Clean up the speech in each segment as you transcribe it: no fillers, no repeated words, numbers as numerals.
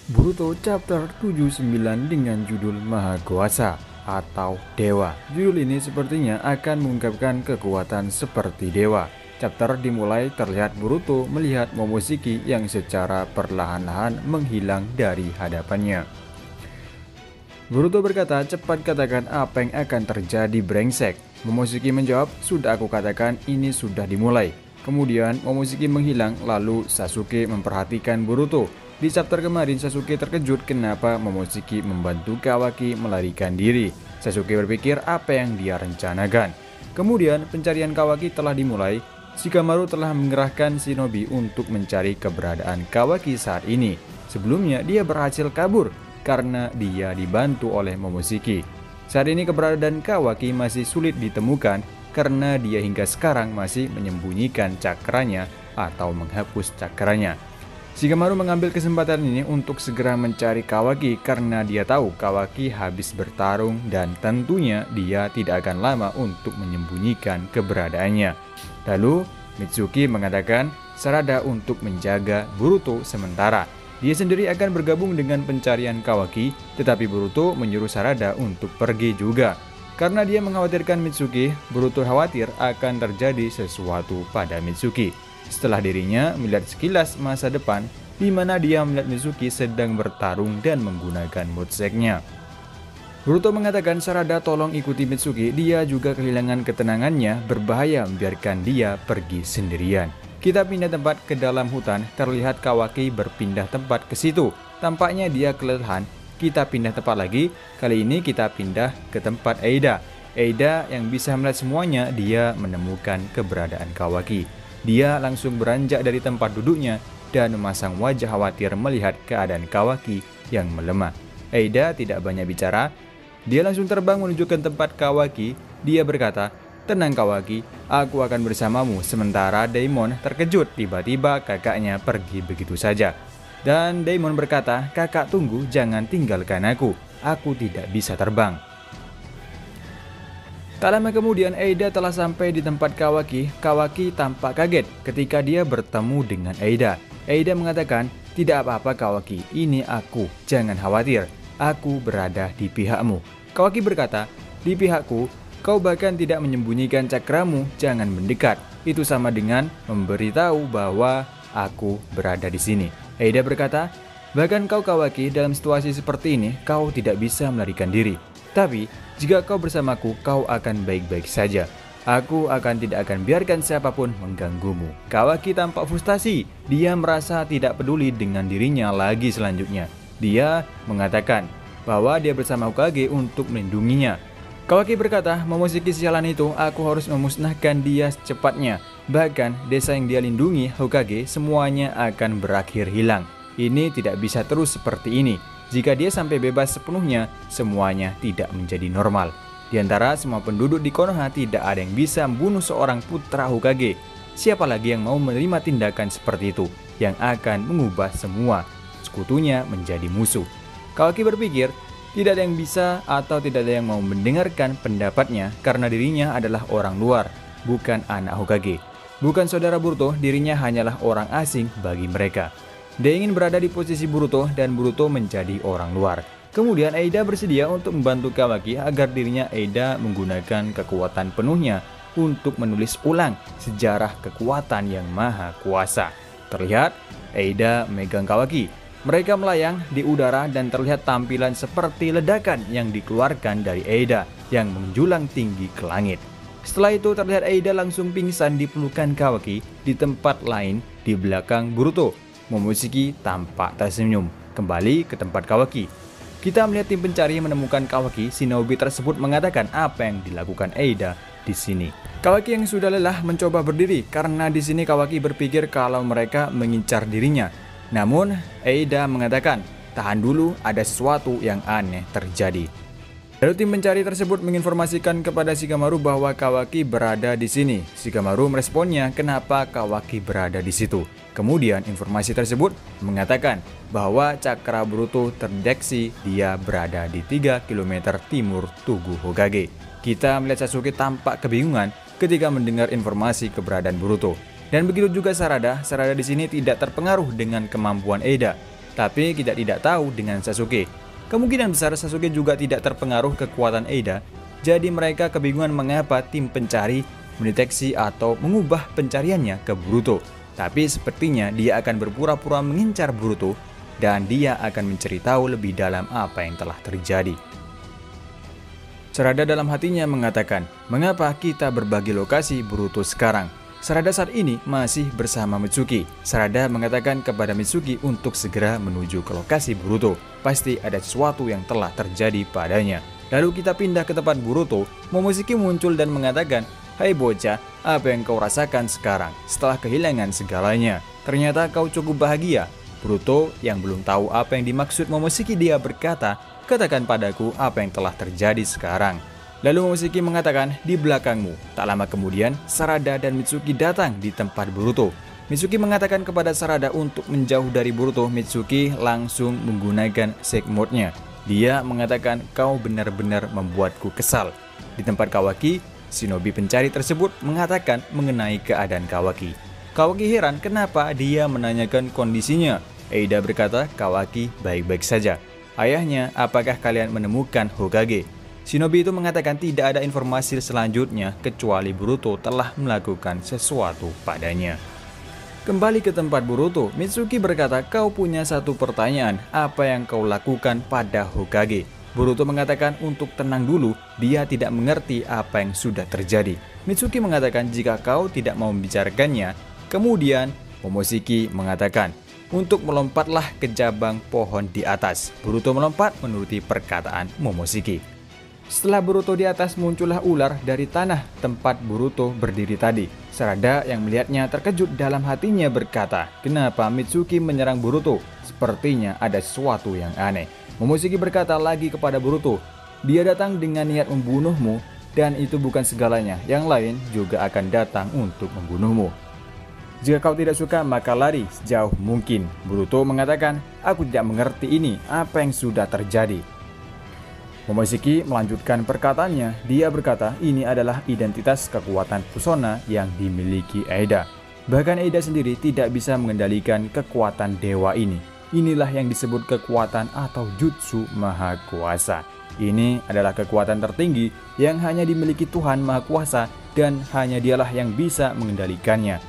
Boruto Chapter 79 dengan judul Maha Kuasa atau Dewa. Judul ini sepertinya akan mengungkapkan kekuatan seperti dewa. Chapter dimulai terlihat Boruto melihat Momoshiki yang secara perlahan-lahan menghilang dari hadapannya. Boruto berkata, "Cepat katakan apa yang akan terjadi, brengsek." Momoshiki menjawab, "Sudah aku katakan, ini sudah dimulai." Kemudian Momoshiki menghilang, lalu Sasuke memperhatikan Boruto. Di chapter kemarin Sasuke terkejut kenapa Momoshiki membantu Kawaki melarikan diri. Sasuke berpikir apa yang dia rencanakan. Kemudian pencarian Kawaki telah dimulai. Shikamaru telah mengerahkan shinobi untuk mencari keberadaan Kawaki saat ini. Sebelumnya dia berhasil kabur karena dia dibantu oleh Momoshiki. Saat ini keberadaan Kawaki masih sulit ditemukan karena dia hingga sekarang masih menyembunyikan cakranya atau menghapus cakranya. Shikamaru mengambil kesempatan ini untuk segera mencari Kawaki karena dia tahu Kawaki habis bertarung dan tentunya dia tidak akan lama untuk menyembunyikan keberadaannya. Lalu Mitsuki mengatakan Sarada untuk menjaga Boruto sementara. Dia sendiri akan bergabung dengan pencarian Kawaki, tetapi Boruto menyuruh Sarada untuk pergi juga. Karena dia mengkhawatirkan Mitsuki, Boruto khawatir akan terjadi sesuatu pada Mitsuki. Setelah dirinya melihat sekilas masa depan di mana dia melihat Mitsuki sedang bertarung dan menggunakan moveset-nya. Boruto mengatakan, "Sarada tolong ikuti Mitsuki, dia juga kehilangan ketenangannya, berbahaya membiarkan dia pergi sendirian." Kita pindah tempat ke dalam hutan, terlihat Kawaki berpindah tempat ke situ. Tampaknya dia kelelahan. Kita pindah tempat lagi, kali ini kita pindah ke tempat Eida. Eida yang bisa melihat semuanya, dia menemukan keberadaan Kawaki. Dia langsung beranjak dari tempat duduknya dan memasang wajah khawatir melihat keadaan Kawaki yang melemah. Eida tidak banyak bicara. Dia langsung terbang menuju ke tempat Kawaki. Dia berkata, "Tenang Kawaki, aku akan bersamamu." Sementara Daimon terkejut, tiba-tiba kakaknya pergi begitu saja. Dan Daimon berkata, "Kakak tunggu, jangan tinggalkan aku tidak bisa terbang." Tak lama kemudian Eida telah sampai di tempat Kawaki. Kawaki tampak kaget ketika dia bertemu dengan Eida. Eida mengatakan, "Tidak apa-apa Kawaki, ini aku, jangan khawatir, aku berada di pihakmu." Kawaki berkata, "Di pihakku, kau bahkan tidak menyembunyikan cakramu, jangan mendekat. Itu sama dengan memberitahu bahwa aku berada di sini." Eida berkata, "Bahkan kau Kawaki dalam situasi seperti ini, kau tidak bisa melarikan diri. Tapi, jika kau bersamaku, kau akan baik-baik saja. Aku tidak akan biarkan siapapun mengganggumu." Kawaki tampak frustasi. Dia merasa tidak peduli dengan dirinya lagi selanjutnya. Dia mengatakan bahwa dia bersama Hokage untuk melindunginya. Kawaki berkata, "Momoshiki sialan itu, aku harus memusnahkan dia secepatnya. Bahkan desa yang dia lindungi, Hokage, semuanya akan berakhir hilang. Ini tidak bisa terus seperti ini. Jika dia sampai bebas sepenuhnya, semuanya tidak menjadi normal. Di antara semua penduduk di Konoha tidak ada yang bisa membunuh seorang putra Hokage. Siapa lagi yang mau menerima tindakan seperti itu yang akan mengubah semua sekutunya menjadi musuh?" Kawaki berpikir, tidak ada yang bisa atau tidak ada yang mau mendengarkan pendapatnya karena dirinya adalah orang luar, bukan anak Hokage. Bukan saudara Boruto, dirinya hanyalah orang asing bagi mereka. Dia ingin berada di posisi Boruto dan Boruto menjadi orang luar. Kemudian Eida bersedia untuk membantu Kawaki agar dirinya Eida menggunakan kekuatan penuhnya untuk menulis ulang sejarah kekuatan yang maha kuasa. Terlihat Eida memegang Kawaki. Mereka melayang di udara dan terlihat tampilan seperti ledakan yang dikeluarkan dari Eida yang menjulang tinggi ke langit. Setelah itu terlihat Eida langsung pingsan di pelukan Kawaki di tempat lain di belakang Boruto. Momoshiki tampak tersenyum kembali ke tempat Kawaki. Kita melihat tim pencari menemukan Kawaki. Shinobi tersebut mengatakan apa yang dilakukan Eida di sini. Kawaki yang sudah lelah mencoba berdiri karena di sini Kawaki berpikir kalau mereka mengincar dirinya. Namun Eida mengatakan, "Tahan dulu, ada sesuatu yang aneh terjadi." Lalu tim pencari tersebut menginformasikan kepada Shikamaru bahwa Kawaki berada di sini. Shikamaru meresponnya, "Kenapa Kawaki berada di situ?" Kemudian informasi tersebut mengatakan bahwa cakra Boruto terdeteksi dia berada di 3 km timur Tugu Hokage. Kita melihat Sasuke tampak kebingungan ketika mendengar informasi keberadaan Boruto. Dan begitu juga Sarada. Sarada di sini tidak terpengaruh dengan kemampuan Eida. Tapi kita tidak tahu dengan Sasuke. Kemungkinan besar Sasuke juga tidak terpengaruh kekuatan Eida. Jadi mereka kebingungan mengapa tim pencari mendeteksi atau mengubah pencariannya ke Boruto. Tapi sepertinya dia akan berpura-pura mengincar Boruto dan dia akan mencari tahu lebih dalam apa yang telah terjadi. Sarada dalam hatinya mengatakan, mengapa kita berbagi lokasi Boruto sekarang? Sarada saat ini masih bersama Mitsuki. Sarada mengatakan kepada Mitsuki untuk segera menuju ke lokasi Boruto. Pasti ada sesuatu yang telah terjadi padanya. Lalu kita pindah ke tempat Boruto. Momoshiki muncul dan mengatakan, "Hai bocah, apa yang kau rasakan sekarang setelah kehilangan segalanya? Ternyata kau cukup bahagia." Boruto yang belum tahu apa yang dimaksud Momoshiki, dia berkata, "Katakan padaku apa yang telah terjadi sekarang." Lalu Momoshiki mengatakan, "Di belakangmu." Tak lama kemudian, Sarada dan Mitsuki datang di tempat Boruto. Mitsuki mengatakan kepada Sarada untuk menjauh dari Boruto. Mitsuki langsung menggunakan Shake Mode-nya. Dia mengatakan, "Kau benar-benar membuatku kesal." Di tempat Kawaki, shinobi pencari tersebut mengatakan mengenai keadaan Kawaki. Kawaki heran kenapa dia menanyakan kondisinya. Eida berkata Kawaki baik-baik saja. Ayahnya, "Apakah kalian menemukan Hokage?" Shinobi itu mengatakan tidak ada informasi selanjutnya kecuali Boruto telah melakukan sesuatu padanya. Kembali ke tempat Boruto, Mitsuki berkata, "Kau punya satu pertanyaan, apa yang kau lakukan pada Hokage?" Boruto mengatakan untuk tenang dulu, dia tidak mengerti apa yang sudah terjadi. Mitsuki mengatakan jika kau tidak mau membicarakannya. Kemudian Momoshiki mengatakan, untuk melompatlah ke cabang pohon di atas. Boruto melompat menuruti perkataan Momoshiki. Setelah Boruto di atas, muncullah ular dari tanah tempat Boruto berdiri tadi. Sarada yang melihatnya terkejut, dalam hatinya berkata, "Kenapa Mitsuki menyerang Boruto? Sepertinya ada sesuatu yang aneh." Momoshiki berkata lagi kepada Boruto, "Dia datang dengan niat membunuhmu dan itu bukan segalanya. Yang lain juga akan datang untuk membunuhmu. Jika kau tidak suka, maka lari sejauh mungkin." Boruto mengatakan, "Aku tidak mengerti ini, apa yang sudah terjadi." Momoshiki melanjutkan perkataannya. Dia berkata, ini adalah identitas kekuatan Pusona yang dimiliki Eida. Bahkan Eida sendiri tidak bisa mengendalikan kekuatan dewa ini. Inilah yang disebut kekuatan atau jutsu maha kuasa. Ini adalah kekuatan tertinggi yang hanya dimiliki Tuhan Maha Kuasa dan hanya dialah yang bisa mengendalikannya.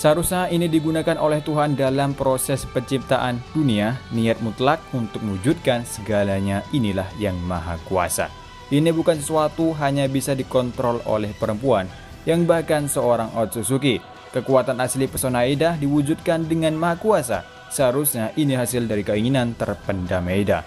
Seharusnya ini digunakan oleh Tuhan dalam proses penciptaan dunia. Niat mutlak untuk mewujudkan segalanya, inilah yang maha kuasa. Ini bukan sesuatu hanya bisa dikontrol oleh perempuan, yang bahkan seorang Otsutsuki. Kekuatan asli pesona Eida diwujudkan dengan maha kuasa. Seharusnya ini hasil dari keinginan terpendam Eida.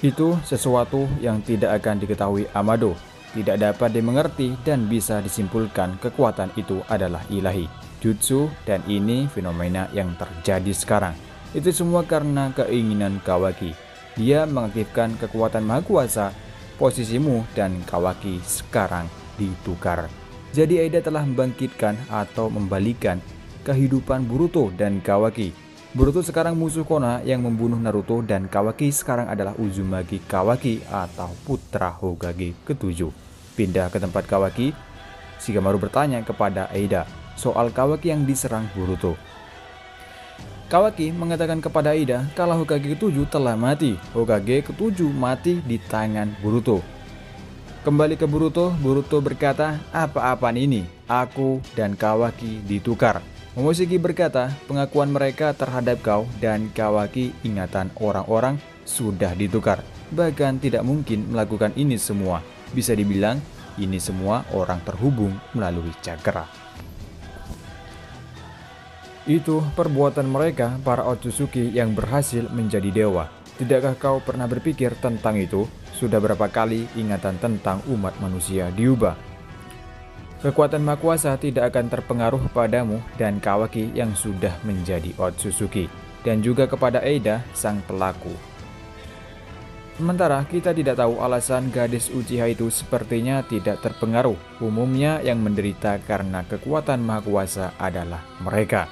Itu sesuatu yang tidak akan diketahui Amado. Tidak dapat dimengerti dan bisa disimpulkan kekuatan itu adalah ilahi. Jutsu, dan ini fenomena yang terjadi sekarang. Itu semua karena keinginan Kawaki. Dia mengaktifkan kekuatan Maha Kuasa. Posisimu dan Kawaki sekarang ditukar. Jadi Eida telah membangkitkan atau membalikan kehidupan Boruto dan Kawaki. Boruto sekarang musuh Konoha yang membunuh Naruto, dan Kawaki sekarang adalah Uzumaki Kawaki atau putra Hokage ke-7. Pindah ke tempat Kawaki, Shikamaru bertanya kepada Eida soal Kawaki yang diserang Boruto. Kawaki mengatakan kepada Eida kalau Hokage ke-7 telah mati. Hokage ke-7 mati di tangan Boruto. Kembali ke Boruto, Boruto berkata, "Apa-apaan ini? Aku dan Kawaki ditukar." Momoshiki berkata, pengakuan mereka terhadap kau dan Kawaki, ingatan orang-orang sudah ditukar. Bahkan tidak mungkin melakukan ini semua. Bisa dibilang ini semua orang terhubung melalui cakra. Itu perbuatan mereka, para Otsutsuki yang berhasil menjadi dewa. Tidakkah kau pernah berpikir tentang itu? Sudah berapa kali ingatan tentang umat manusia diubah? Kekuatan Maha Kuasa tidak akan terpengaruh padamu dan Kawaki yang sudah menjadi Otsutsuki, dan juga kepada Eida, sang pelaku. Sementara kita tidak tahu alasan gadis Uchiha itu sepertinya tidak terpengaruh. Umumnya yang menderita karena kekuatan Maha Kuasa adalah mereka.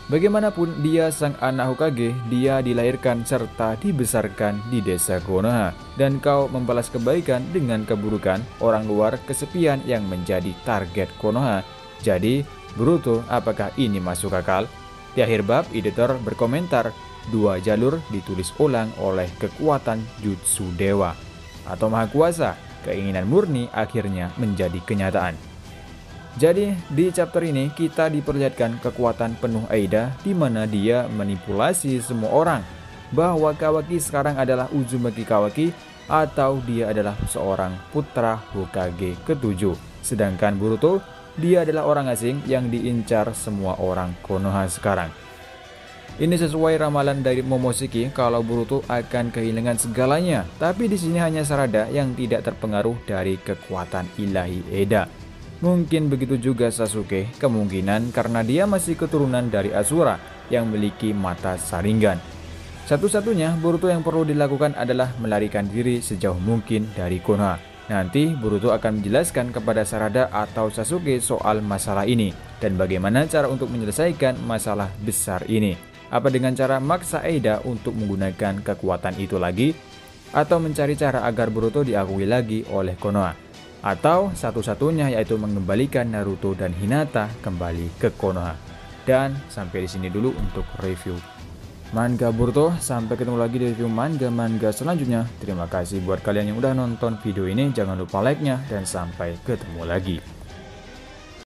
Bagaimanapun dia sang anak Hokage, dia dilahirkan serta dibesarkan di desa Konoha. Dan kau membalas kebaikan dengan keburukan, orang luar kesepian yang menjadi target Konoha. Jadi, Boruto, apakah ini masuk akal? Di akhir bab, editor berkomentar, dua jalur ditulis ulang oleh kekuatan Jutsu Dewa atau Maha Kuasa. Keinginan murni akhirnya menjadi kenyataan. Jadi di chapter ini kita diperlihatkan kekuatan penuh Aida di mana dia manipulasi semua orang bahwa Kawaki sekarang adalah Uzumaki Kawaki atau dia adalah seorang putra Hokage ke-7. Sedangkan Boruto, dia adalah orang asing yang diincar semua orang Konoha sekarang. Ini sesuai ramalan dari Momoshiki kalau Boruto akan kehilangan segalanya, tapi di sini hanya Sarada yang tidak terpengaruh dari kekuatan ilahi Eda. Mungkin begitu juga Sasuke, kemungkinan karena dia masih keturunan dari Asura yang memiliki mata Sharingan. Satu-satunya Boruto yang perlu dilakukan adalah melarikan diri sejauh mungkin dari Konoha. Nanti Boruto akan menjelaskan kepada Sarada atau Sasuke soal masalah ini dan bagaimana cara untuk menyelesaikan masalah besar ini. Apa dengan cara maksa Aida untuk menggunakan kekuatan itu lagi? Atau mencari cara agar Boruto diakui lagi oleh Konoha? Atau satu-satunya yaitu mengembalikan Naruto dan Hinata kembali ke Konoha? Dan sampai di sini dulu untuk review manga Boruto. Sampai ketemu lagi di review manga-manga selanjutnya. Terima kasih buat kalian yang udah nonton video ini. Jangan lupa like-nya dan sampai ketemu lagi.